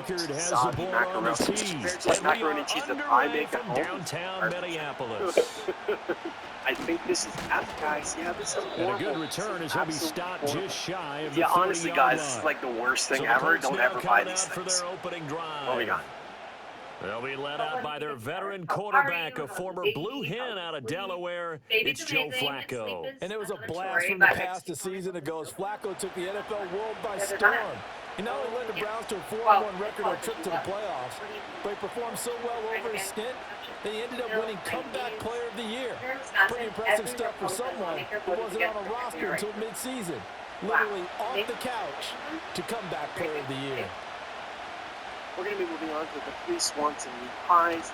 Baker has the soggy ball on the macaroni. tee. It's like macaroni and cheese that I make at home. Downtown Minneapolis. I think this is F, guys. Yeah, this is horrible. And a good return as he'll be stopped just shy of the 30-yard line. Yeah, honestly, guys, this is like the worst thing ever. Don't ever buy these for things. their opening drive. What we got? They'll be led out by their veteran quarterback, a former Blue Hen out of Delaware. It's Joe Flacco. And it was a blast from the past a season ago as Flacco took the NFL world by storm. He not only led the Browns to a 4-1 record on a trip to the playoffs, but he performed so well over his stint that he ended up winning Comeback Player of the Year. Pretty impressive stuff for someone who wasn't on a roster until midseason. Literally off the couch to Comeback Player of the Year. We're going to be moving on to the 3 Swanson meat pies.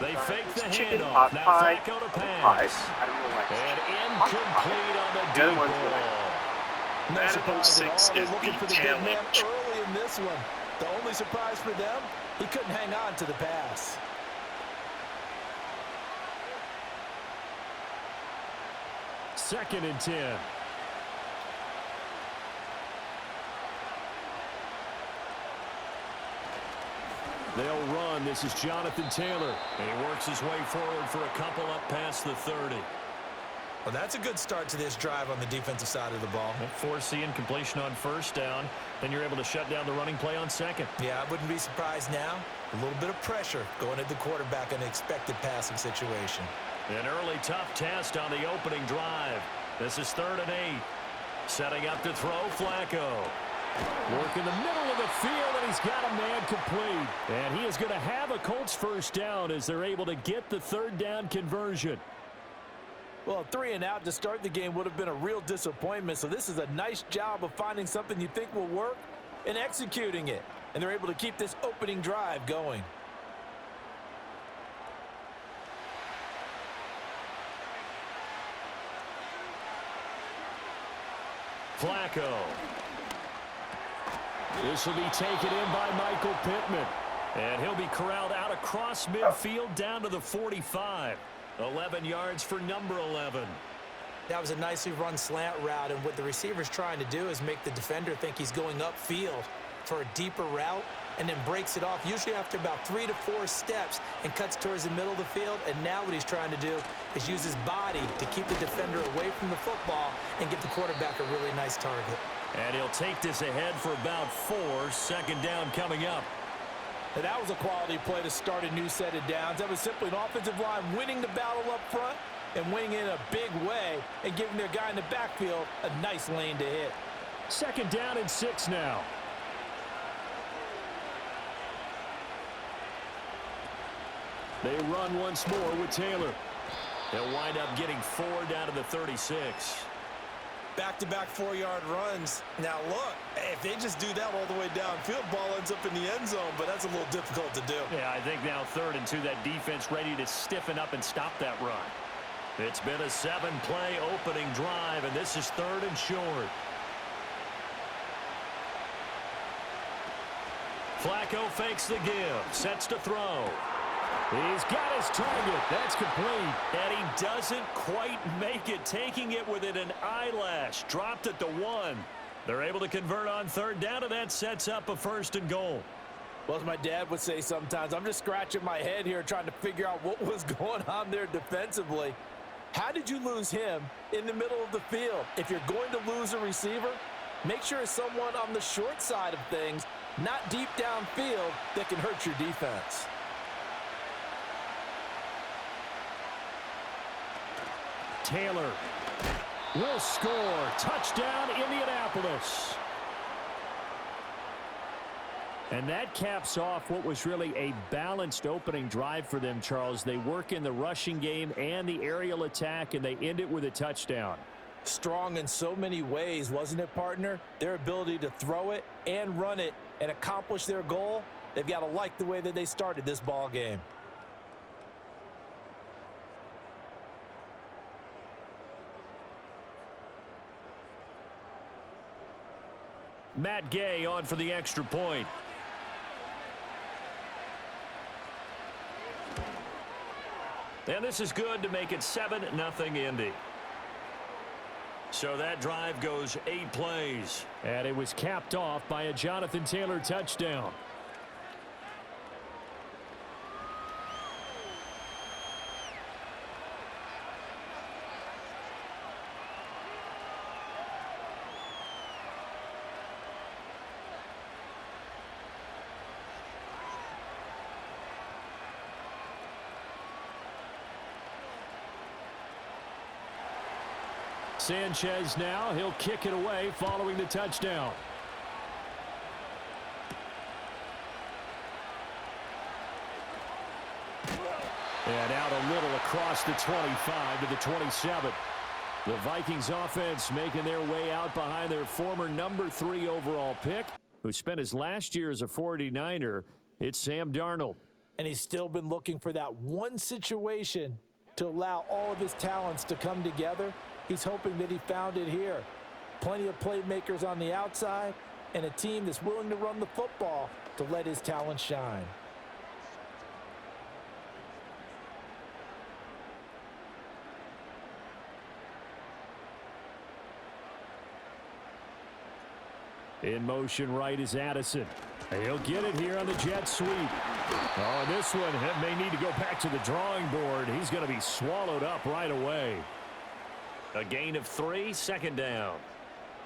They fake the chicken handoff. pot Now pie. Flacco to pass. Pies. I don't know why. And incomplete on the deep ball. No surprise at all. They're is looking the for the big man challenge. early in this one. The only surprise for them, he couldn't hang on to the pass. Second and 10. They'll run. This is Jonathan Taylor. And he works his way forward for a couple up past the 30. Well, that's a good start to this drive on the defensive side of the ball. Force the incompletion on first down. Then you're able to shut down the running play on second. Yeah, I wouldn't be surprised now. A little bit of pressure going at the quarterback in an expected passing situation. An early tough test on the opening drive. This is 3rd and 8. Setting up to throw Flacco. Work in the middle of the field, and he's got a man complete. And he is going to have a Colts first down as they're able to get the 3rd down conversion. Well, 3 and out to start the game would have been a real disappointment. So this is a nice job of finding something you think will work and executing it. And they're able to keep this opening drive going. Flacco. This will be taken in by Michael Pittman. And he'll be corralled out across midfield down to the 45. 11 yards for number 11. That was a nicely run slant route, and what the receiver's trying to do is make the defender think he's going upfield for a deeper route and then breaks it off, usually after about 3 to 4 steps, and cuts towards the middle of the field. And now what he's trying to do is use his body to keep the defender away from the football and get the quarterback a really nice target. And he'll take this ahead for about 4. 2nd down coming up. And that was a quality play to start a new set of downs. That was simply an offensive line winning the battle up front and winning in a big way and giving their guy in the backfield a nice lane to hit. 2nd down and 6 now. They run once more with Taylor. They'll wind up getting 4 down to the 36. Back-to-back 4-yard runs. Now, look, if they just do that all the way downfield, ball ends up in the end zone, but that's a little difficult to do. Yeah, I think now 3rd and 2, that defense ready to stiffen up and stop that run. It's been a 7-play opening drive, and this is 3rd and short. Flacco fakes the give, sets to throw. He's got his target. That's complete. And he doesn't quite make it, taking it within an eyelash. Dropped at the 1. They're able to convert on 3rd down, and that sets up a 1st and goal. Well, as my dad would say sometimes, I'm just scratching my head here trying to figure out what was going on there defensively. How did you lose him in the middle of the field? If you're going to lose a receiver, make sure it's someone on the short side of things, not deep downfield, that can hurt your defense. Taylor will score. Touchdown, Indianapolis. And that caps off what was really a balanced opening drive for them, Charles. They work in the rushing game and the aerial attack, and they end it with a touchdown. Strong in so many ways, wasn't it, partner? Their ability to throw it and run it and accomplish their goal, they've got to like the way that they started this ball game. Matt Gay on for the extra point. And this is good to make it 7-0 Indy. So that drive goes 8 plays. And it was capped off by a Jonathan Taylor touchdown. Sanchez now, he'll kick it away following the touchdown. And out a little across the 25 to the 27. The Vikings offense making their way out behind their former number 3 overall pick, who spent his last year as a 49er. It's Sam Darnold. And he's still been looking for that one situation to allow all of his talents to come together. He's hoping that he found it here. Plenty of playmakers on the outside and a team that's willing to run the football to let his talent shine. In motion right is Addison. He'll get it here on the jet sweep. Oh, this one may need to go back to the drawing board. He's going to be swallowed up right away. A gain of 3, second down.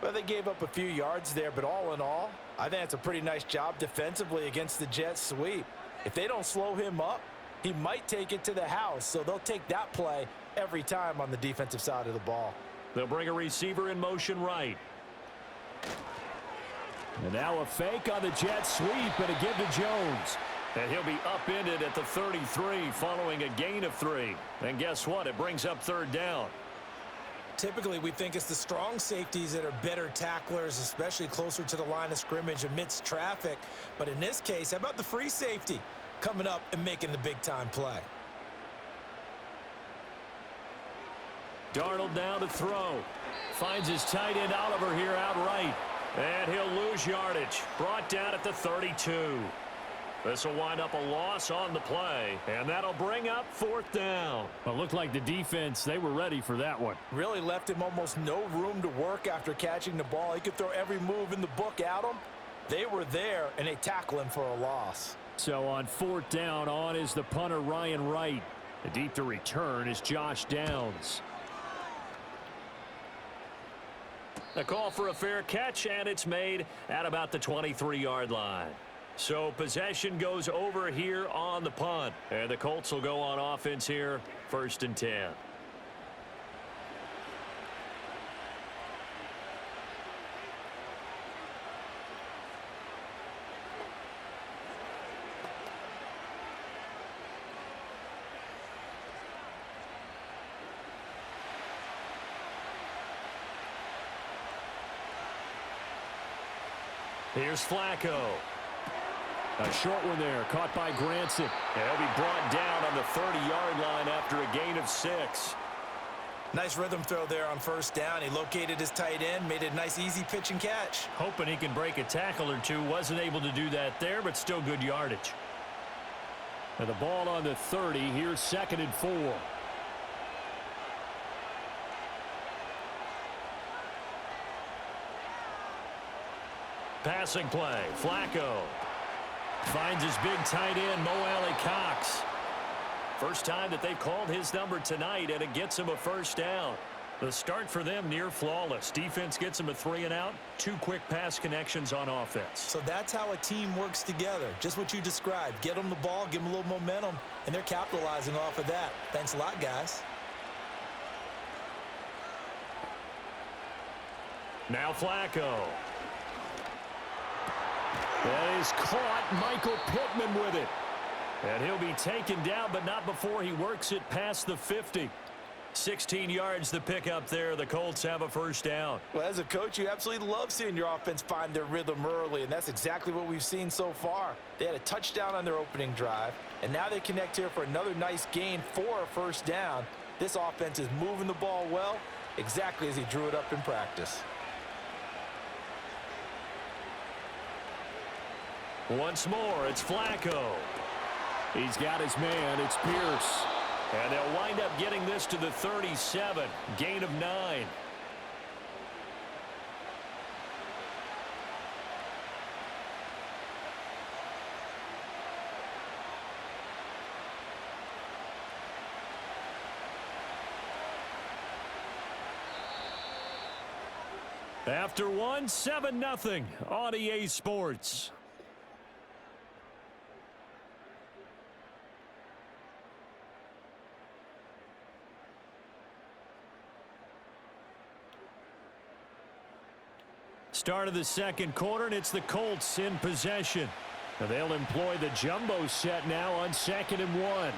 Well, they gave up a few yards there, but all in all, I think it's a pretty nice job defensively against the jet sweep. If they don't slow him up, he might take it to the house, so they'll take that play every time on the defensive side of the ball. They'll bring a receiver in motion right. And now a fake on the jet sweep and a give to Jones. And he'll be upended at the 33 following a gain of 3. And guess what? It brings up third down. Typically, we think it's the strong safeties that are better tacklers, especially closer to the line of scrimmage amidst traffic. But in this case, how about the free safety coming up and making the big-time play? Darnold now to throw. Finds his tight end Oliver here outright. And he'll lose yardage. Brought down at the 32. This will wind up a loss on the play, and that'll bring up fourth down. Well, it looked like the defense, they were ready for that one. Really left him almost no room to work after catching the ball. He could throw every move in the book at him. They were there, and they tackle him for a loss. So on fourth down, on is the punter Ryan Wright. The deep to return is Josh Downs. A call for a fair catch, and it's made at about the 23-yard line. So possession goes over here on the punt. And the Colts will go on offense here, 1st and 10. Here's Flacco. A short one there, caught by Granson. And he'll be brought down on the 30-yard line after a gain of 6. Nice rhythm throw there on first down. He located his tight end, made a nice easy pitch and catch. Hoping he can break a tackle or two. Wasn't able to do that there, but still good yardage. And the ball on the 30. Here's 2nd and 4. Passing play. Flacco finds his big tight end, Mo Alley-Cox. First time that they've called his number tonight, and it gets him a first down. The start for them near flawless. Defense gets him a 3 and out. 2 quick pass connections on offense. So that's how a team works together. Just what you described. Get them the ball, give them a little momentum, and they're capitalizing off of that. Thanks a lot, guys. Now Flacco. That is caught. Michael Pittman with it. And he'll be taken down, but not before he works it past the 50. 16 yards the pickup there. The Colts have a first down. Well, as a coach, you absolutely love seeing your offense find their rhythm early, and that's exactly what we've seen so far. They had a touchdown on their opening drive, and now they connect here for another nice gain for a first down. This offense is moving the ball well, exactly as he drew it up in practice. Once more, it's Flacco. He's got his man. It's Pierce. And they'll wind up getting this to the 37. Gain of 9. After 1, 7-0 on EA Sports. Start of the second quarter, and it's the Colts in possession. Now they'll employ the jumbo set now on 2nd and 1.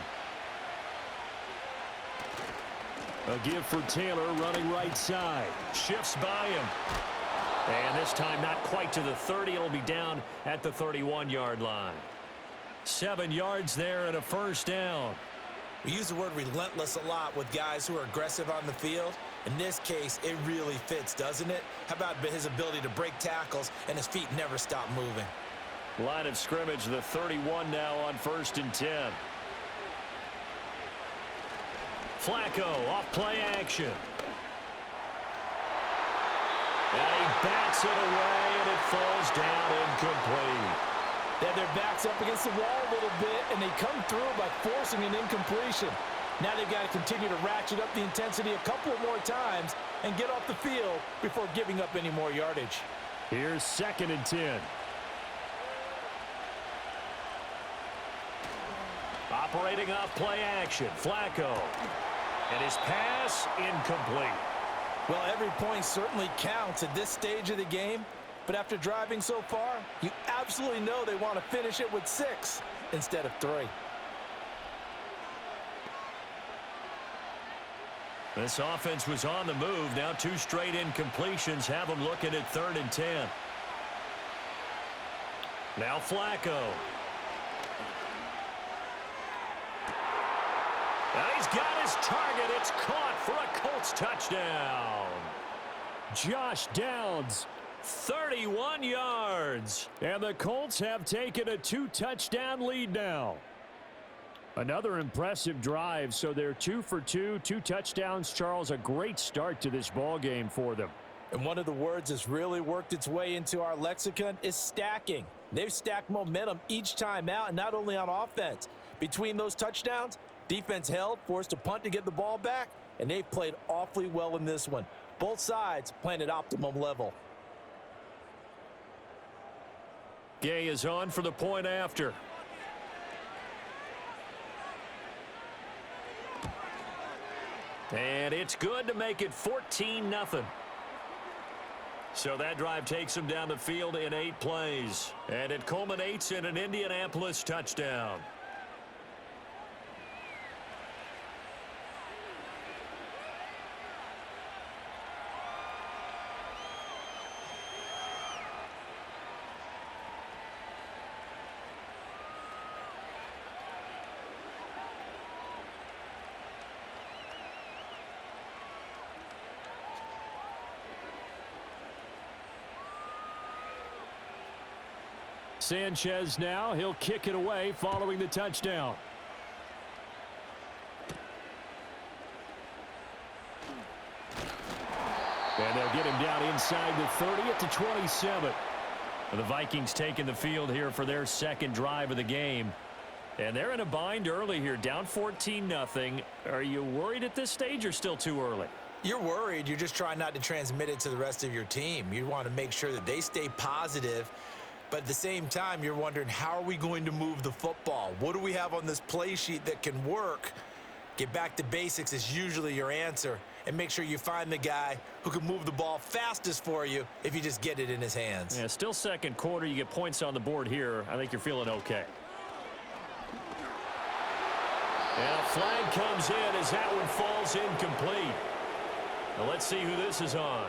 A give for Taylor running right side. Shifts by him. And this time not quite to the 30. It'll be down at the 31-yard line. 7 yards there and a first down. We use the word relentless a lot with guys who are aggressive on the field. In this case, it really fits, doesn't it? How about his ability to break tackles and his feet never stop moving? Line of scrimmage, the 31 now on 1st and 10. Flacco off play action. And he bats it away, and it falls down incomplete. They have their backs up against the wall a little bit, and they come through by forcing an incompletion. Now they've got to continue to ratchet up the intensity a couple more times and get off the field before giving up any more yardage. Here's 2nd and 10. Operating off play action, Flacco. And his pass incomplete. Well, every point certainly counts at this stage of the game. But after driving so far, you absolutely know they want to finish it with 6 instead of 3. This offense was on the move. Now 2 straight incompletions have them looking at 3rd and 10. Now Flacco. And he's got his target. It's caught for a Colts touchdown. Josh Downs, 31 yards. And the Colts have taken a 2-touchdown lead now. Another impressive drive, so they're 2 for 2, 2 touchdowns. Charles, a great start to this ball game for them. And one of the words that's really worked its way into our lexicon is stacking. They've stacked momentum each time out, and not only on offense. Between those touchdowns, defense held, forced a punt to get the ball back, and they've played awfully well in this one. Both sides playing at optimum level. Gay is on for the point after. And it's good to make it 14-0. So that drive takes them down the field in 8 plays. And it culminates in an Indianapolis touchdown. Sanchez now, he'll kick it away following the touchdown. And they'll get him down inside the 30 at the 27. The Vikings taking the field here for their 2nd drive of the game. And they're in a bind early here, down 14-0. Are you worried at this stage or still too early? You're worried. You're just trying not to transmit it to the rest of your team. You want to make sure that they stay positive. But at the same time, you're wondering, how are we going to move the football? What do we have on this play sheet that can work? Get back to basics is usually your answer. And make sure you find the guy who can move the ball fastest for you if you just get it in his hands. Yeah, still 2nd quarter. You get points on the board here. I think you're feeling okay. And a flag comes in as that one falls incomplete. Now let's see who this is on.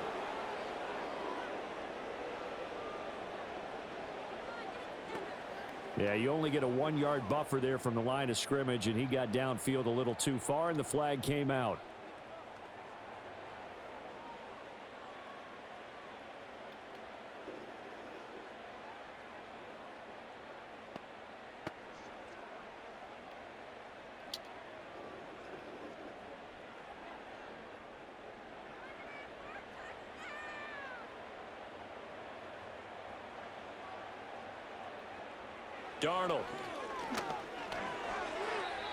Yeah, you only get a 1-yard buffer there from the line of scrimmage, and he got downfield a little too far, and the flag came out. Darnold.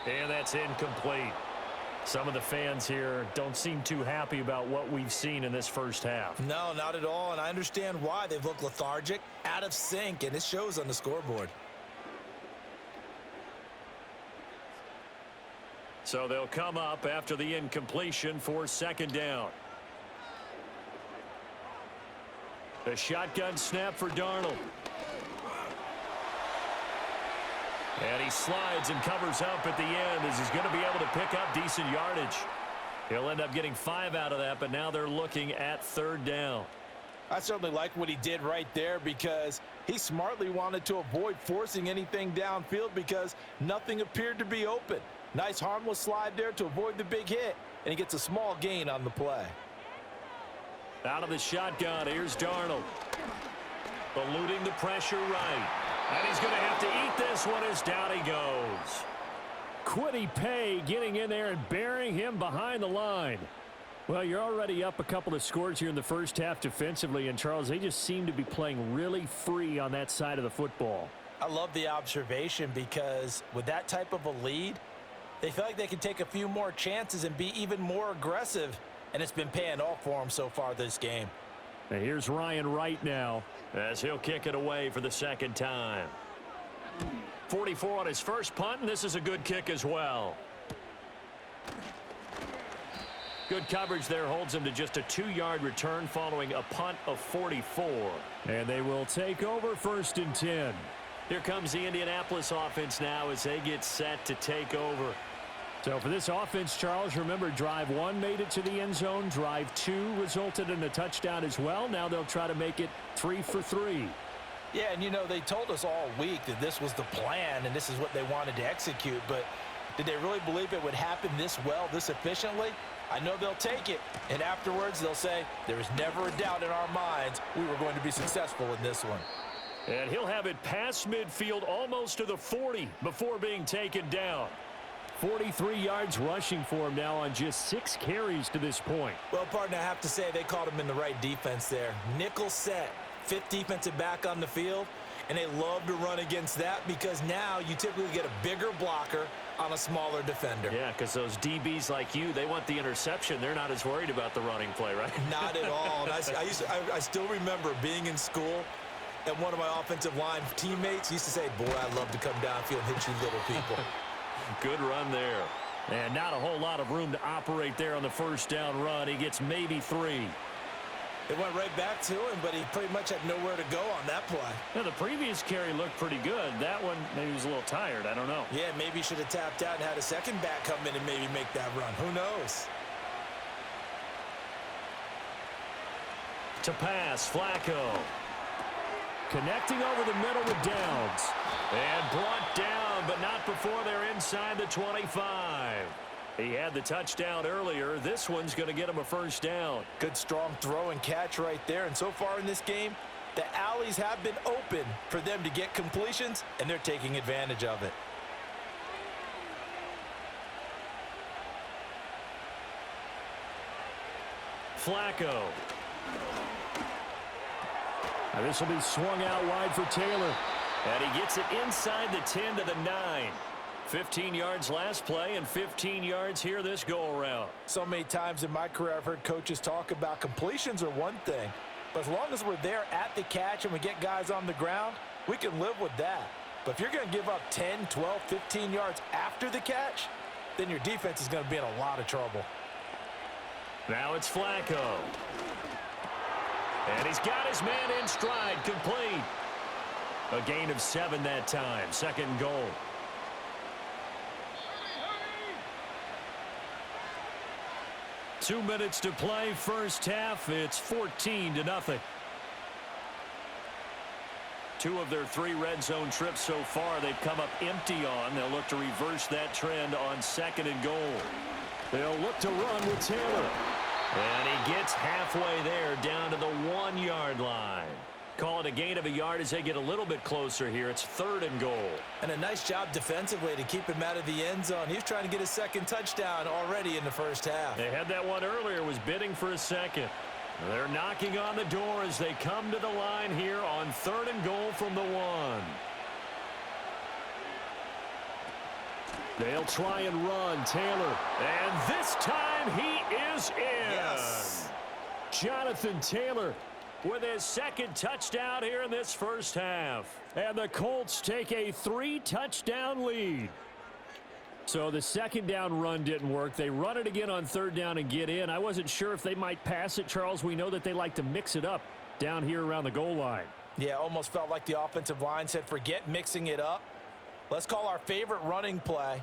And that's incomplete. Some of the fans here don't seem too happy about what we've seen in this first half. No, not at all, and I understand why. They've looked lethargic, out of sync, and it shows on the scoreboard. So they'll come up after the incompletion for 2nd down. A shotgun snap for Darnold. And he slides and covers up at the end as he's going to be able to pick up decent yardage. He'll end up getting 5 out of that, but now they're looking at 3rd down. I certainly like what he did right there because he smartly wanted to avoid forcing anything downfield because nothing appeared to be open. Nice harmless slide there to avoid the big hit, and he gets a small gain on the play. Out of the shotgun, here's Darnold. Eluding the pressure right. And he's going to have to eat this one as down he goes. Quiddy Pay getting in there and burying him behind the line. Well, you're already up a couple of scores here in the first half defensively, and Charles, they just seem to be playing really free on that side of the football. I love the observation because with that type of a lead, they feel like they can take a few more chances and be even more aggressive, and it's been paying off for them so far this game. And here's Ryan Wright now as he'll kick it away for the 2nd time. 44 on his first punt, and this is a good kick as well. Good coverage there holds him to just a 2-yard return following a punt of 44. And they will take over 1st and 10. Here comes the Indianapolis offense now as they get set to take over. So for this offense, Charles, remember, drive 1 made it to the end zone. Drive 2 resulted in a touchdown as well. Now they'll try to make it 3 for 3. Yeah, and you know, they told us all week that this was the plan and this is what they wanted to execute, but did they really believe it would happen this well, this efficiently? I know they'll take it, and afterwards they'll say, there was never a doubt in our minds we were going to be successful in this one. And he'll have it past midfield almost to the 40 before being taken down. 43 yards rushing for him now on just 6 carries to this point. Well, partner, I have to say they caught him in the right defense there. Nickel set, 5th defensive back on the field, and they love to run against that because now you typically get a bigger blocker on a smaller defender. Yeah, because those DBs like you, they want the interception. They're not as worried about the running play, right? Not at all. And I still remember being in school, and one of my offensive line teammates used to say, boy, I love to come downfield and hit you little people. Good run there. And not a whole lot of room to operate there on the 1st down run. He gets maybe 3. It went right back to him, but he pretty much had nowhere to go on that play. Now, the previous carry looked pretty good. That one, maybe he was a little tired. I don't know. Yeah, maybe he should have tapped out and had a second back come in and maybe make that run. Who knows? To pass, Flacco. Connecting over the middle with Downs. And brought down, but not before they're inside the 25. He had the touchdown earlier. This one's going to get him a 1st down. Good strong throw and catch right there. And so far in this game, the alleys have been open for them to get completions, and they're taking advantage of it. Flacco. Now this will be swung out wide for Taylor. And he gets it inside the 10 to the 9. 15 yards last play and 15 yards here this go-around. So many times in my career I've heard coaches talk about completions are one thing, but as long as we're there at the catch and we get guys on the ground, we can live with that. But if you're going to give up 10, 12, 15 yards after the catch, then your defense is going to be in a lot of trouble. Now it's Flacco. And he's got his man in stride, complete. A gain of 7 that time, 2nd goal. Two minutes to play, first half. It's 14-0. 2 of their 3 red zone trips so far they've come up empty on. They'll look to reverse that trend on 2nd and goal. They'll look to run with Taylor. And he gets halfway there down to the 1-yard line. Call it a gain of a yard as they get a little bit closer here. It's 3rd and goal. And a nice job defensively to keep him out of the end zone. He was trying to get his 2nd touchdown already in the first half. They had that one earlier, was bidding for a 2nd. They're knocking on the door as they come to the line here on 3rd and goal from the 1. They'll try and run, Taylor. And this time he is in. Yes. Jonathan Taylor with his 2nd touchdown here in this first half. And the Colts take a 3-touchdown lead. So the 2nd down run didn't work. They run it again on 3rd down and get in. I wasn't sure if they might pass it, Charles. We know that they like to mix it up. down here around the goal line. Yeah, almost felt like the offensive line said, forget mixing it up. Let's call our favorite running play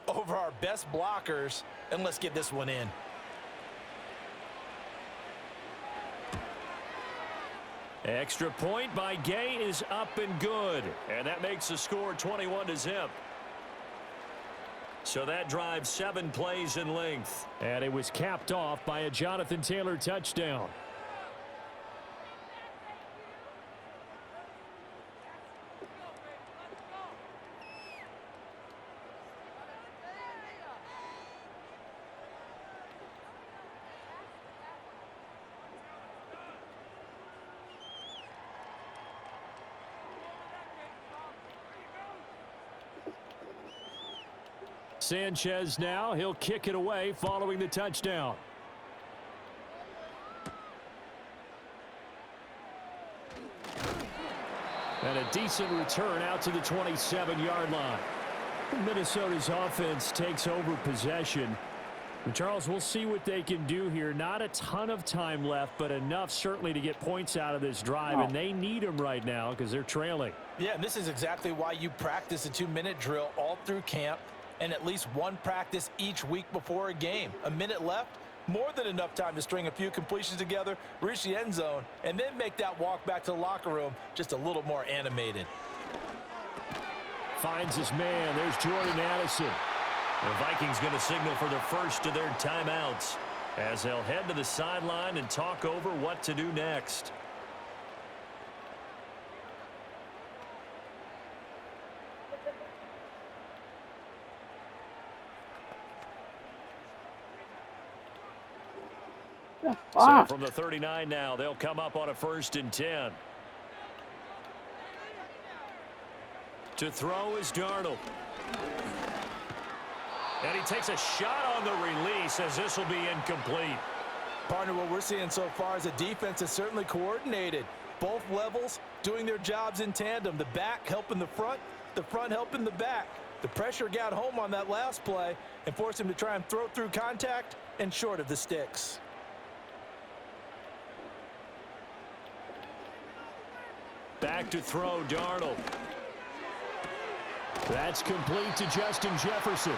over our best blockers, and let's get this one in. Extra point by Gay is up and good. And that makes the score 21-0. So that drives 7 plays in length. And it was capped off by a Jonathan Taylor touchdown. Sanchez now, he'll kick it away following the touchdown. And a decent return out to the 27-yard line. Minnesota's offense takes over possession. And Charles, we'll see what they can do here. Not a ton of time left, but enough certainly to get points out of this drive, and they need them right now because they're trailing. Yeah, and this is exactly why you practice a 2-minute drill all through camp, and at least one practice each week before a game. A minute left, more than enough time to string a few completions together, reach the end zone, and then make that walk back to the locker room just a little more animated. Finds his man. There's Jordan Addison. The Vikings going to signal for the first of their timeouts as they'll head to the sideline and talk over what to do next. So from the 39 now, they'll come up on a 1st and 10. To throw is Darnold. And he takes a shot on the release as this will be incomplete. Partner, what we're seeing so far is the defense is certainly coordinated. Both levels doing their jobs in tandem. The back helping the front helping the back. The pressure got home on that last play and forced him to try and throw through contact and short of the sticks. Back to throw, Darnold. That's complete to Justin Jefferson.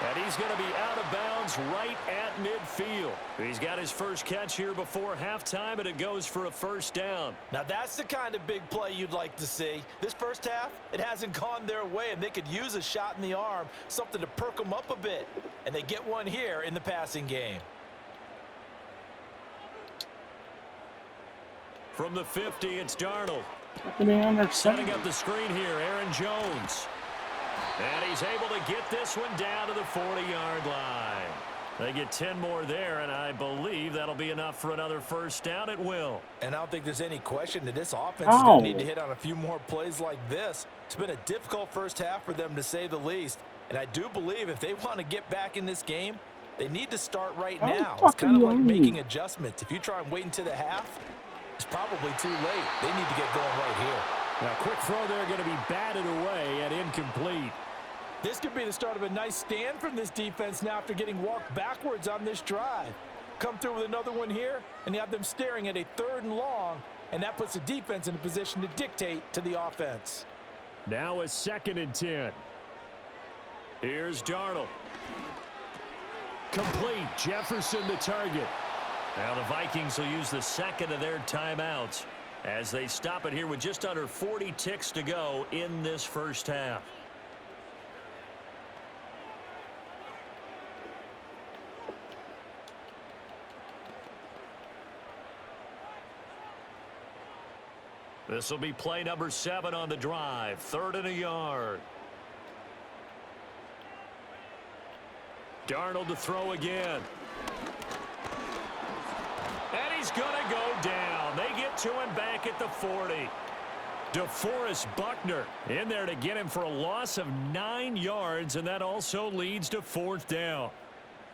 And he's going to be out of bounds right at midfield. He's got his first catch here before halftime, and it goes for a 1st down. Now that's the kind of big play you'd like to see. This first half, it hasn't gone their way, and they could use a shot in the arm, something to perk them up a bit. And they get one here in the passing game. From the 50, it's Darnold. Setting up the screen here, Aaron Jones. And he's able to get this one down to the 40-yard line. They get 10 more there, and I believe that'll be enough for another 1st down. It will. And I don't think there's any question that this offense is going to need to hit on a few more plays like this. It's been a difficult first half for them, to say the least. And I do believe if they want to get back in this game, they need to start right now. It's kind of like making adjustments. If you try and wait until the half, it's probably too late. They need to get going right here. Now, quick throw there, going to be batted away and incomplete. This could be the start of a nice stand from this defense now after getting walked backwards on this drive. Come through with another one here, and you have them staring at a 3rd and long, and that puts the defense in a position to dictate to the offense. Now a 2nd and 10. Here's Darnold. Complete. Jefferson the target. Now the Vikings will use the 2nd of their timeouts as they stop it here with just under 40 ticks to go in this first half. This will be play number 7 on the drive. 3rd and a yard. Darnold to throw again. And he's going to go down. They get to him back at the 40. DeForest Buckner in there to get him for a loss of 9 yards, and that also leads to 4th down.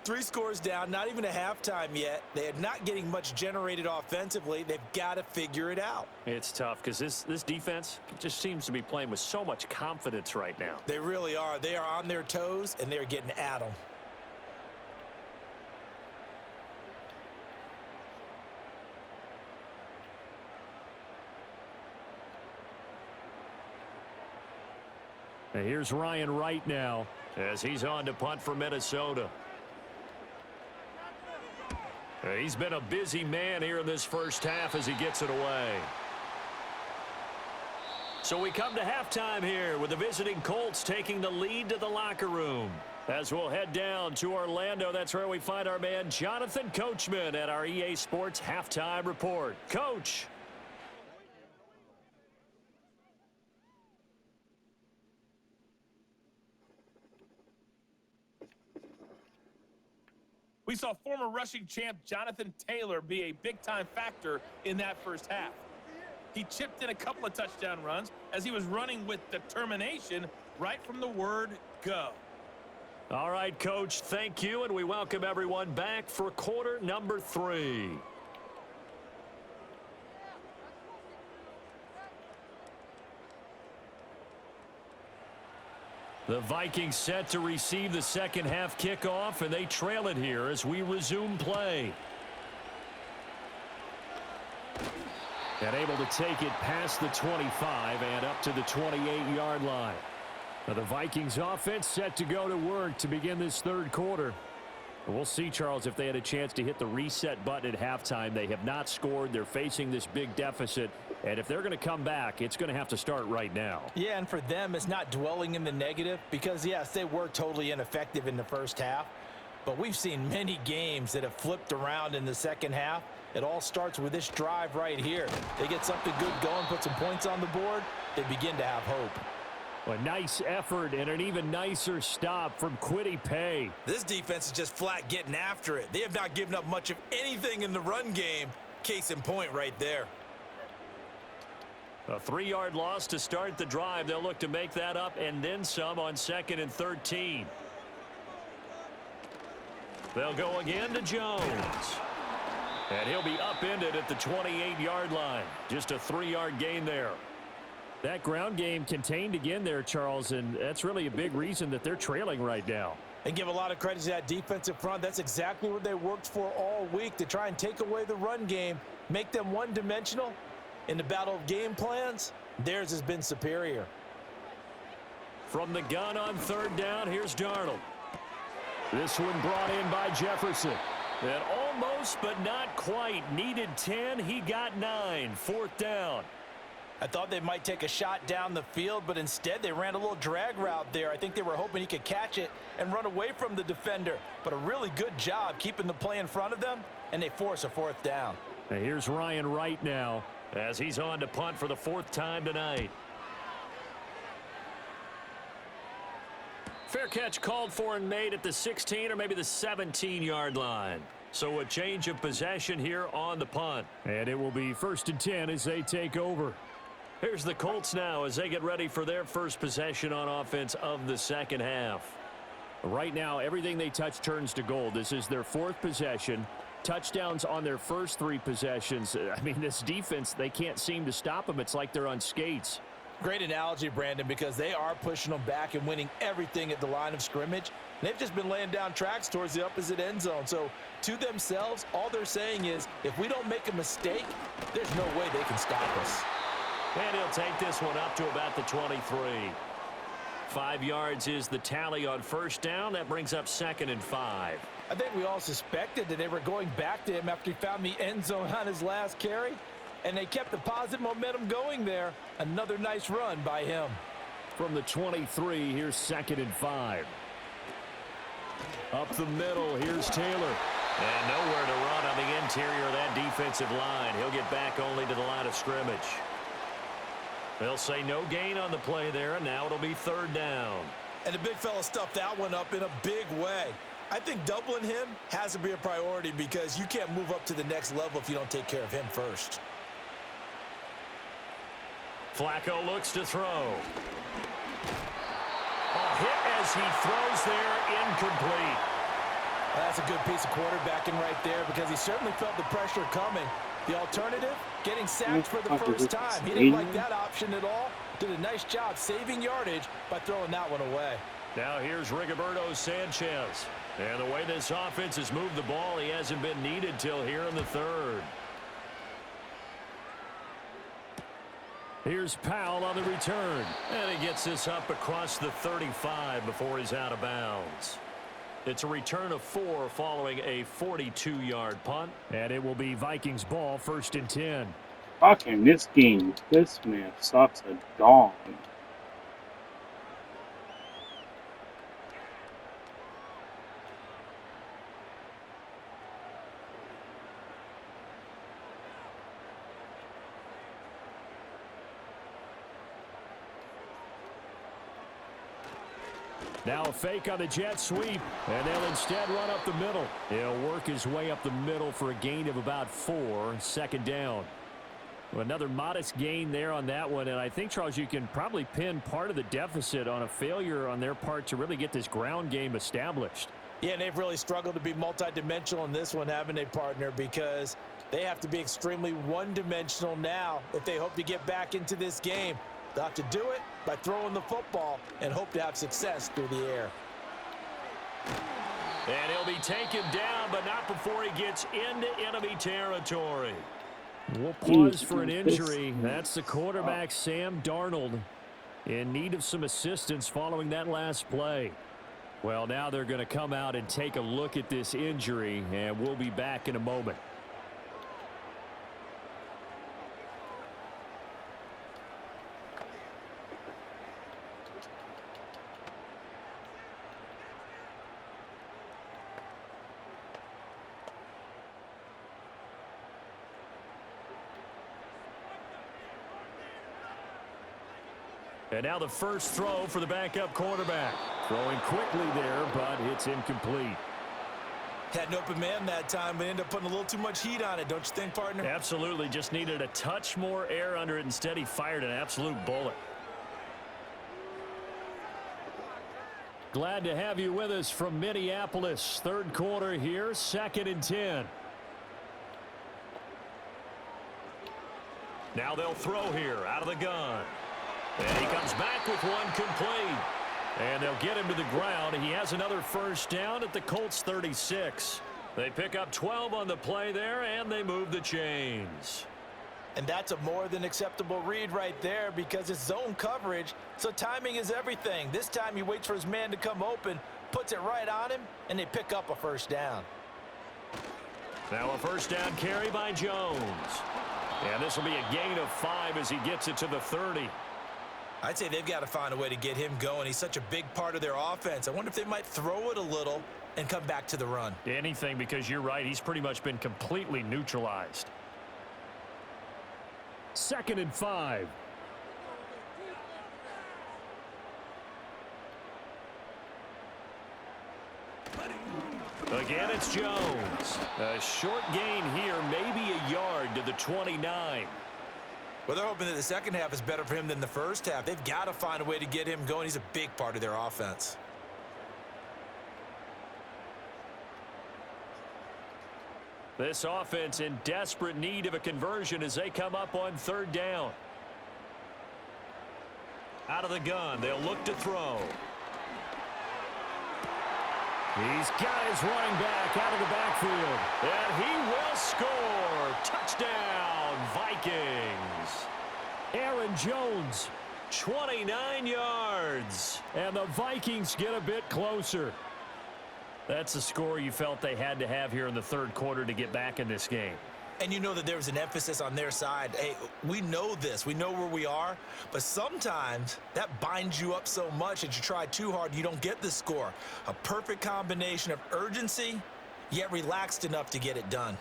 3 scores down, not even a halftime yet. They are not getting much generated offensively. They've got to figure it out. It's tough because this defense just seems to be playing with so much confidence right now. They really are. They are on their toes, and they're getting at them. And here's Ryan Wright now as he's on to punt for Minnesota. He's been a busy man here in this first half as he gets it away. So we come to halftime here with the visiting Colts taking the lead to the locker room. As we'll head down to Orlando, that's where we find our man Jonathan Coachman at our EA Sports Halftime Report. Coach. We saw former rushing champ Jonathan Taylor be a big-time factor in that first half. He chipped in a couple of touchdown runs as he was running with determination right from the word go. All right, Coach, thank you, and we welcome everyone back for quarter number 3. The Vikings set to receive the second half kickoff, and they trail it here as we resume play. And able to take it past the 25 and up to the 28-yard line. Now the Vikings offense set to go to work to begin this third quarter. And we'll see, Charles, if they had a chance to hit the reset button at halftime. They have not scored. They're facing this big deficit. And if they're going to come back, it's going to have to start right now. Yeah, and for them, it's not dwelling in the negative because, yes, they were totally ineffective in the first half. But we've seen many games that have flipped around in the second half. It all starts with this drive right here. They get something good going, put some points on the board, they begin to have hope. A nice effort and an even nicer stop from Kwity Paye. This defense is just flat getting after it. They have not given up much of anything in the run game. Case in point right there. A 3-yard loss to start the drive. They'll look to make that up and then some on 2nd and 13. They'll go again to Jones. And he'll be upended at the 28-yard line. Just a 3-yard gain there. That ground game contained again there, Charles, and that's really a big reason that they're trailing right now. And give a lot of credit to that defensive front. That's exactly what they worked for all week, to try and take away the run game, make them one-dimensional. In the battle of game plans, theirs has been superior. From the gun on 3rd down, here's Darnold. This one brought in by Jefferson. And almost, but not quite. Needed 10, he got 9. 4th down. I thought they might take a shot down the field, but instead they ran a little drag route there. I think they were hoping he could catch it and run away from the defender. But a really good job keeping the play in front of them, and they force a 4th down. And here's Ryan Wright now as he's on to punt for the 4th time tonight. Fair catch called for and made at the 16 or maybe the 17-yard line. So a change of possession here on the punt. And it will be 1st and 10 as they take over. Here's the Colts now as they get ready for their first possession on offense of the second half. Right now, everything they touch turns to gold. This is their 4th possession. Touchdowns on their first 3 possessions. I mean, this defense, they can't seem to stop them. It's like they're on skates. Great analogy, Brandon, because they are pushing them back and winning everything at the line of scrimmage. They've just been laying down tracks towards the opposite end zone. So to themselves, all they're saying is, if we don't make a mistake, there's no way they can stop us. And he'll take this one up to about the 23. 5 yards is the tally on 1st down. That brings up 2nd and 5. I think we all suspected that they were going back to him after he found the end zone on his last carry. And they kept the positive momentum going there. Another nice run by him. From the 23, here's 2nd and 5. Up the middle, here's Taylor. And nowhere to run on the interior of that defensive line. He'll get back only to the line of scrimmage. They'll say no gain on the play there, and now it'll be 3rd down. And the big fella stuffed that one up in a big way. I think doubling him has to be a priority because you can't move up to the next level if you don't take care of him first. Flacco looks to throw. A hit as he throws there, incomplete. That's a good piece of quarterbacking right there because he certainly felt the pressure coming. The alternative, getting sacked for the first time. He didn't like that option at all. Did a nice job saving yardage by throwing that one away. Now here's Rigoberto Sanchez. And the way this offense has moved the ball, he hasn't been needed till here in the 3rd. Here's Powell on the return. And he gets this up across the 35 before he's out of bounds. It's a return of 4 following a 42-yard punt. And it will be Vikings ball, 1st and 10. Fucking this game. This man sucks a dog. Now a fake on the jet sweep, and they'll instead run up the middle. He'll work his way up the middle for a gain of about 4, 2nd down. Well, another modest gain there on that one, and I think, Charles, you can probably pin part of the deficit on a failure on their part to really get this ground game established. Yeah, and they've really struggled to be multidimensional in this one, haven't they, partner? Because they have to be extremely one-dimensional now if they hope to get back into this game. They'll have to do it by throwing the football and hope to have success through the air. And he'll be taken down, but not before he gets into enemy territory. We'll pause for an injury. That's the quarterback, Sam Darnold, in need of some assistance following that last play. Well, now they're going to come out and take a look at this injury, and we'll be back in a moment. And now the first throw for the backup quarterback. Throwing quickly there, but it's incomplete. Had an open man that time, but ended up putting a little too much heat on it, don't you think, partner? Absolutely. Just needed a touch more air under it. Instead, he fired an absolute bullet. Glad to have you with us from Minneapolis. 3rd quarter here, 2nd and 10. Now they'll throw here out of the gun. And he comes back with one complete. And they'll get him to the ground. He has another first down at the Colts 36. They pick up 12 on the play there, and they move the chains. And that's a more than acceptable read right there because it's zone coverage, so timing is everything. This time he waits for his man to come open, puts it right on him, and they pick up a first down. Now a first down carry by Jones. And this will be a gain of 5 as he gets it to the 30. I'd say they've got to find a way to get him going. He's such a big part of their offense. I wonder if they might throw it a little and come back to the run. Anything, because you're right. He's pretty much been completely neutralized. 2nd and 5. Again, it's Jones. A short gain here, maybe a yard to the 29. Well, they're hoping that the second half is better for him than the first half. They've got to find a way to get him going. He's a big part of their offense. This offense in desperate need of a conversion as they come up on 3rd down. Out of the gun, they'll look to throw. He's got his running back out of the backfield. And he will score. Touchdown, Vikings. Aaron Jones, 29 yards. And the Vikings get a bit closer. That's the score you felt they had to have here in the 3rd quarter to get back in this game. And you know that there was an emphasis on their side. Hey, we know this. We know where we are. But sometimes that binds you up so much that you try too hard, you don't get the score. A perfect combination of urgency, yet relaxed enough to get it done.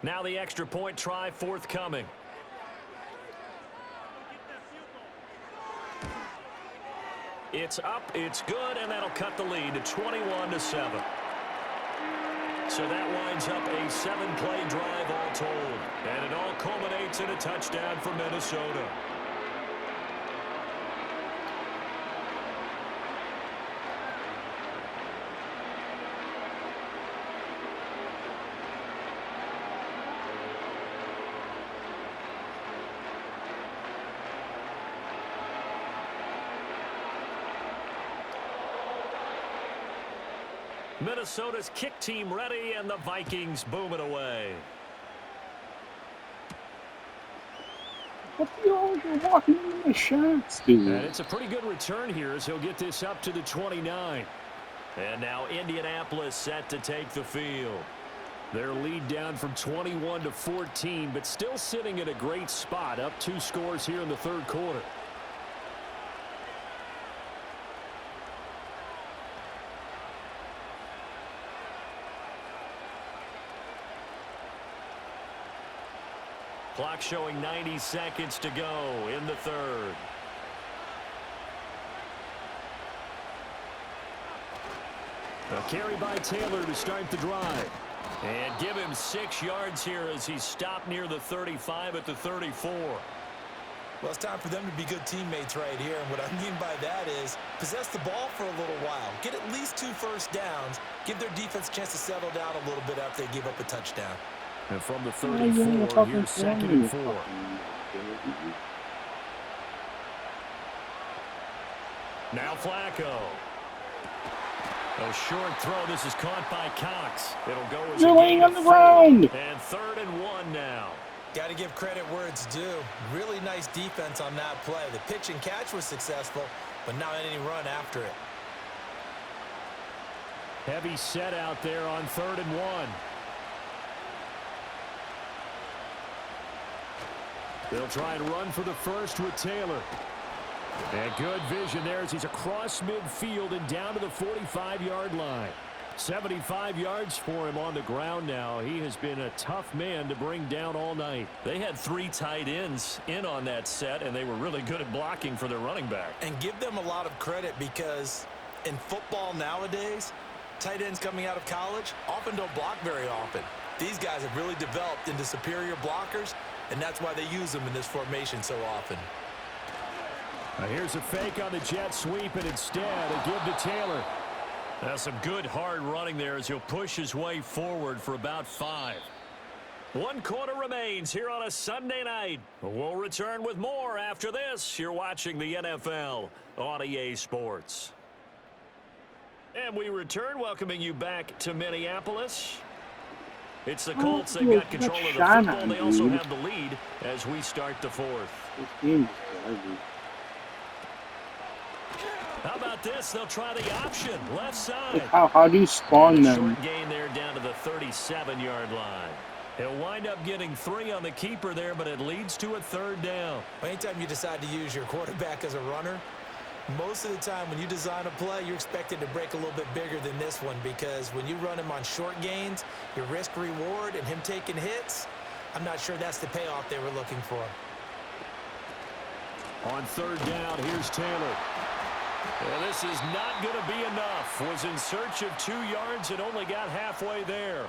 Now the extra point try forthcoming. It's up, it's good, and that'll cut the lead to 21-7. So that winds up a 7-play drive all told. And it all culminates in a touchdown for Minnesota. Minnesota's kick team ready, and the Vikings boom it away. What the hell? You're walking into my shots, dude. And it's a pretty good return here as he'll get this up to the 29. And now Indianapolis set to take the field. Their lead down from 21 to 14, but still sitting in a great spot, up 2 scores here in the third quarter. Clock showing 90 seconds to go in the third. A carry by Taylor to start the drive. And give him 6 yards here as he's stopped near the 35 at the 34. Well, it's time for them to be good teammates right here. And what I mean by that is possess the ball for a little while. Get at least 2 first downs. Give their defense a chance to settle down a little bit after they give up a touchdown. And from the 34, here's 2nd and 4. Now Flacco. A short throw. This is caught by Cox. It'll go as You're a laying gain on of the ground. 4. And 3rd and 1 now. Got to give credit where it's due. Really nice defense on that play. The pitch and catch was successful, but not any run after it. Heavy set out there on 3rd and 1. They'll try and run for the first with Taylor. And good vision there as he's across midfield and down to the 45-yard line. 75 yards for him on the ground now. He has been a tough man to bring down all night. They had 3 tight ends in on that set, and they were really good at blocking for their running back. And give them a lot of credit because in football nowadays, tight ends coming out of college often don't block very often. These guys have really developed into superior blockers, and that's why they use them in this formation so often. Now here's a fake on the jet sweep, and instead a give to Taylor. That's some good hard running there as he'll push his way forward for about 5. 1 quarter remains here on a Sunday night. We'll return with more after this. You're watching the NFL on EA Sports. And we return, welcoming you back to Minneapolis. It's the Colts. They've got control of the football. They also have the lead as we start the 4th. This game is garbage. How about this? They'll try the option. Left side. How do you spawn them? Short gain there down to the 37-yard line. He'll wind up getting 3 on the keeper there, but it leads to a 3rd down. Anytime you decide to use your quarterback as a runner, most of the time when you design a play, you're expected to break a little bit bigger than this one because when you run him on short gains, your risk-reward and him taking hits, I'm not sure that's the payoff they were looking for. On 3rd down, here's Taylor. Well, this is not going to be enough. Was in search of 2 yards and only got halfway there.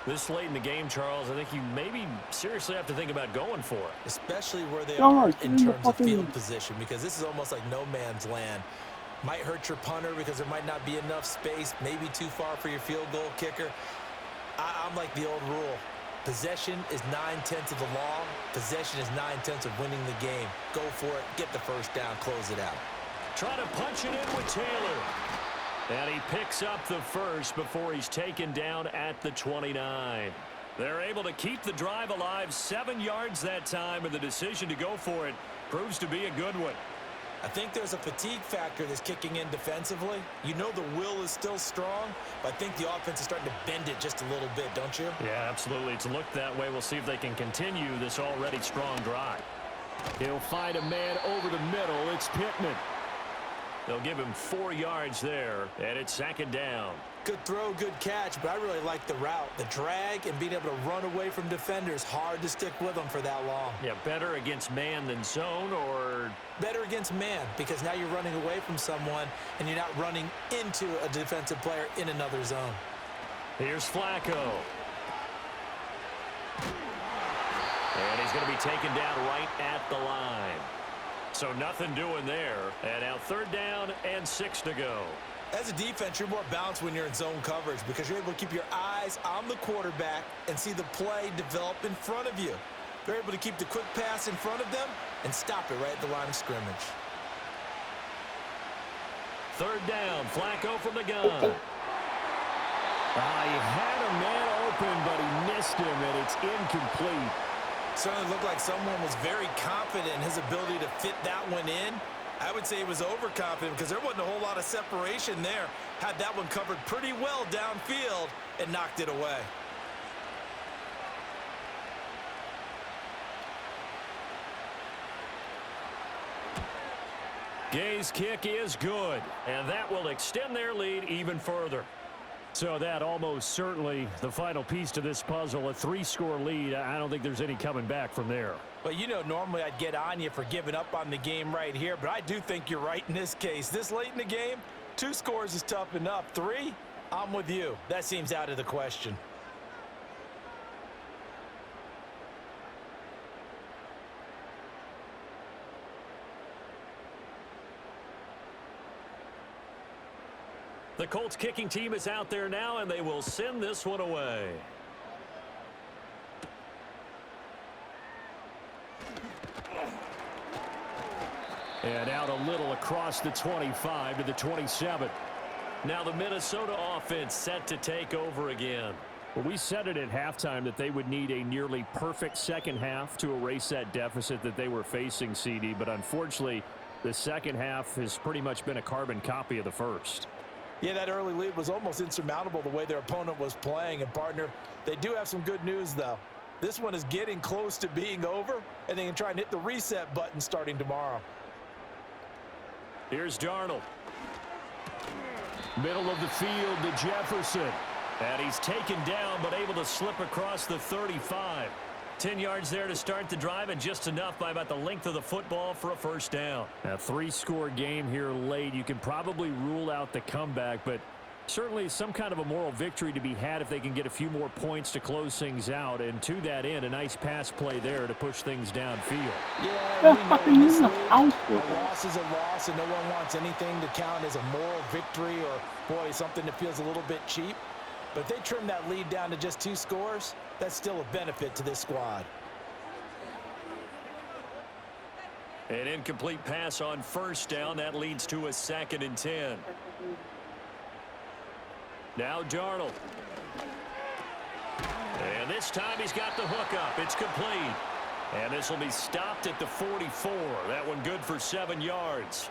This late in the game, Charles, I think you maybe seriously have to think about going for it. Especially where they are in terms of field position, because this is almost like no man's land. Might hurt your punter because there might not be enough space, maybe too far for your field goal kicker. I'm like the old rule. Possession is 9/10 of the law. Possession is 9/10 of winning the game. Go for it. Get the first down. Close it out. Trying to punch it in with Taylor. And he picks up the first before he's taken down at the 29. They're able to keep the drive alive. 7 yards that time, and the decision to go for it proves to be a good one. I think there's a fatigue factor that's kicking in defensively. You know the will is still strong, but I think the offense is starting to bend it just a little bit, don't you? Yeah, absolutely. It's looked that way. We'll see if they can continue this already strong drive. He'll find a man over the middle. It's Pittman. They'll give him 4 yards there, and it's 2nd down. Good throw, good catch, but I really like the route. The drag and being able to run away from defenders, hard to stick with them for that long. Yeah, better against man than zone, or? Better against man, because now you're running away from someone, and you're not running into a defensive player in another zone. Here's Flacco. And he's going to be taken down right at the line. So nothing doing there. And now 3rd down and 6 to go. As a defense, you're more balanced when you're in zone coverage because you're able to keep your eyes on the quarterback and see the play develop in front of you. They're able to keep the quick pass in front of them and stop it right at the line of scrimmage. 3rd down, Flacco from the gun. He had a man open, but he missed him, and it's incomplete. Certainly looked like someone was very confident in his ability to fit that one in. I would say he was overconfident because there wasn't a whole lot of separation there. Had that one covered pretty well downfield and knocked it away. Gay's kick is good, and that will extend their lead even further. So that almost certainly the final piece to this puzzle, a 3-score lead. I don't think there's any coming back from there. Well, you know, normally I'd get on you for giving up on the game right here, but I do think you're right in this case. This late in the game, 2 scores is tough enough. 3, I'm with you. That seems out of the question. The Colts kicking team is out there now, and they will send this one away. And out a little across the 25 to the 27. Now the Minnesota offense set to take over again. Well, we said it at halftime that they would need a nearly perfect second half to erase that deficit that they were facing, CD. But unfortunately, the second half has pretty much been a carbon copy of the first. Yeah, that early lead was almost insurmountable the way their opponent was playing. And, partner, they do have some good news, though. This one is getting close to being over, and they can try and hit the reset button starting tomorrow. Here's Darnold. Middle of the field to Jefferson. And he's taken down, but able to slip across the 35. 10 yards there to start the drive, and just enough by about the length of the football for a first down. A 3-score game here late. You can probably rule out the comeback, but certainly some kind of a moral victory to be had if they can get a few more points to close things out. And to that end, a nice pass play there to push things downfield. Yeah, we know this league, a loss is a loss, and no one wants anything to count as a moral victory or, boy, something that feels a little bit cheap. But if they trim that lead down to just 2 scores, that's still a benefit to this squad. An incomplete pass on first down. That leads to a 2nd and 10. Now Darnold. And this time he's got the hook up. It's complete. And this will be stopped at the 44. That one good for 7 yards.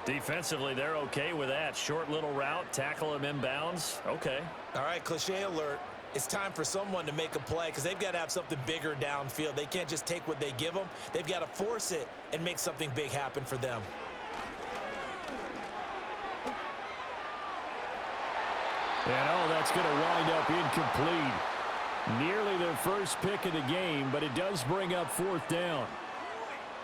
Defensively, they're okay with that. Short little route, tackle him inbounds. Okay. All right, cliche alert. It's time for someone to make a play because they've got to have something bigger downfield. They can't just take what they give them. They've got to force it and make something big happen for them. And that's going to wind up incomplete. Nearly their first pick of the game, but it does bring up 4th down.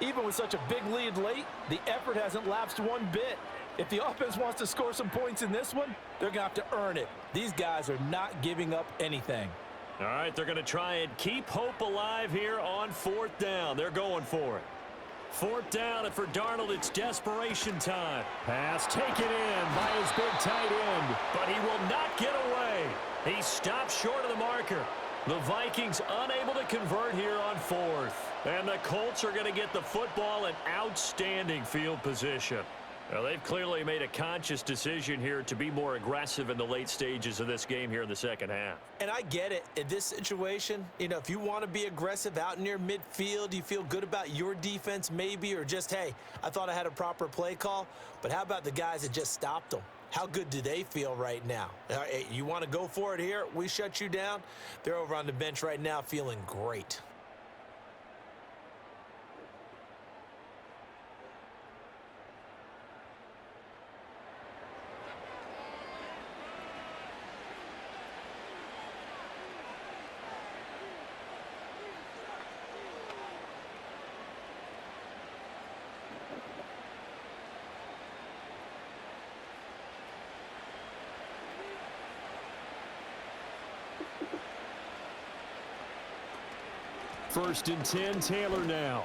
Even with such a big lead late, the effort hasn't lapsed one bit. If the offense wants to score some points in this one, they're going to have to earn it. These guys are not giving up anything. All right, they're going to try and keep hope alive here on 4th down. They're going for it. 4th down, and for Darnold, it's desperation time. Pass taken in by his big tight end, but he will not get away. He stops short of the marker. The Vikings unable to convert here on 4th. And the Colts are going to get the football in outstanding field position. Now, they've clearly made a conscious decision here to be more aggressive in the late stages of this game here in the second half. And I get it. In this situation, you know, if you want to be aggressive out near midfield, you feel good about your defense maybe, or just, hey, I thought I had a proper play call. But how about the guys that just stopped them? How good do they feel right now? You want to go for it here? We shut you down. They're over on the bench right now feeling great. First and 10, Taylor now.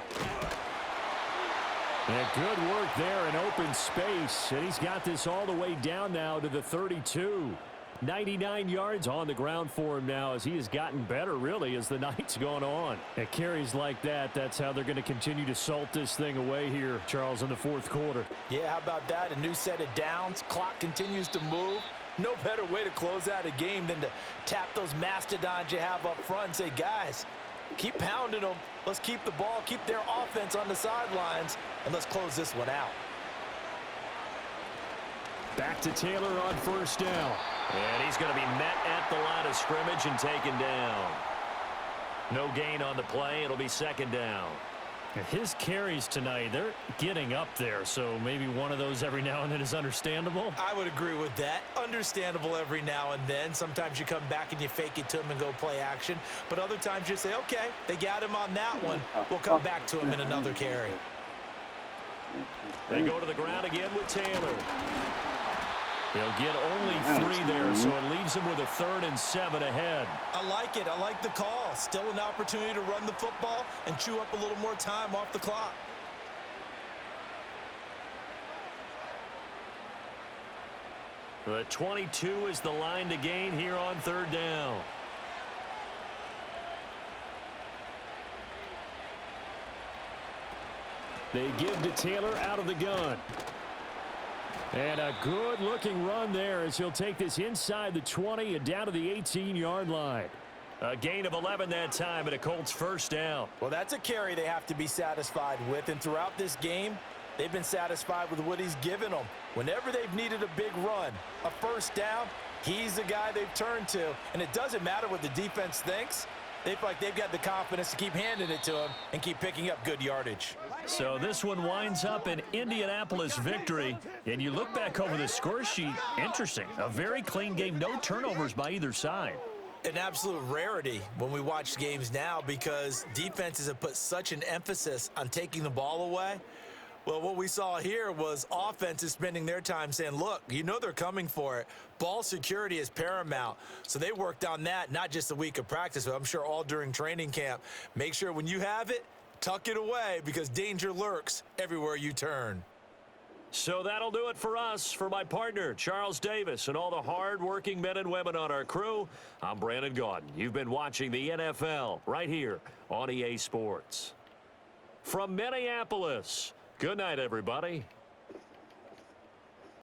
And good work there in open space. And he's got this all the way down now to the 32. 99 yards on the ground for him now as he has gotten better, really, as the night's gone on. At carries like that, that's how they're going to continue to salt this thing away here, Charles, in the 4th quarter. Yeah, how about that? A new set of downs. Clock continues to move. No better way to close out a game than to tap those mastodons you have up front and say, guys, keep pounding them. Let's keep the ball, keep their offense on the sidelines, and let's close this one out. Back to Taylor on first down. And he's going to be met at the line of scrimmage and taken down. No gain on the play. It'll be second down. His carries tonight, they're getting up there, so maybe one of those every now and then is understandable. I would agree with that. Understandable every now and then. Sometimes you come back and you fake it to him and go play action. But other times you say, okay, they got him on that one. We'll come back to him in another carry. They go to the ground again with Taylor. He'll get only 3 there, so it leaves him with a 3rd and 7 ahead. I like it. I like the call. Still an opportunity to run the football and chew up a little more time off the clock. The 22 is the line to gain here on 3rd down. They give to Taylor out of the gun. And a good-looking run there as he'll take this inside the 20 and down to the 18-yard line. A gain of 11 that time and a Colts first down. Well, that's a carry they have to be satisfied with. And throughout this game, they've been satisfied with what he's given them. Whenever they've needed a big run, a first down, he's the guy they've turned to. And it doesn't matter what the defense thinks. They feel like they've got the confidence to keep handing it to him and keep picking up good yardage. So this one winds up an Indianapolis victory. And you look back over the score sheet, interesting. A very clean game, no turnovers by either side. An absolute rarity when we watch games now because defenses have put such an emphasis on taking the ball away. Well, what we saw here was offenses spending their time saying, look, you know they're coming for it. Ball security is paramount. So they worked on that, not just a week of practice, but I'm sure all during training camp. Make sure when you have it, tuck it away because danger lurks everywhere you turn. So that'll do it for us. For my partner, Charles Davis, and all the hard-working men and women on our crew, I'm Brandon Gaudin. You've been watching the NFL right here on EA Sports. From Minneapolis, good night, everybody.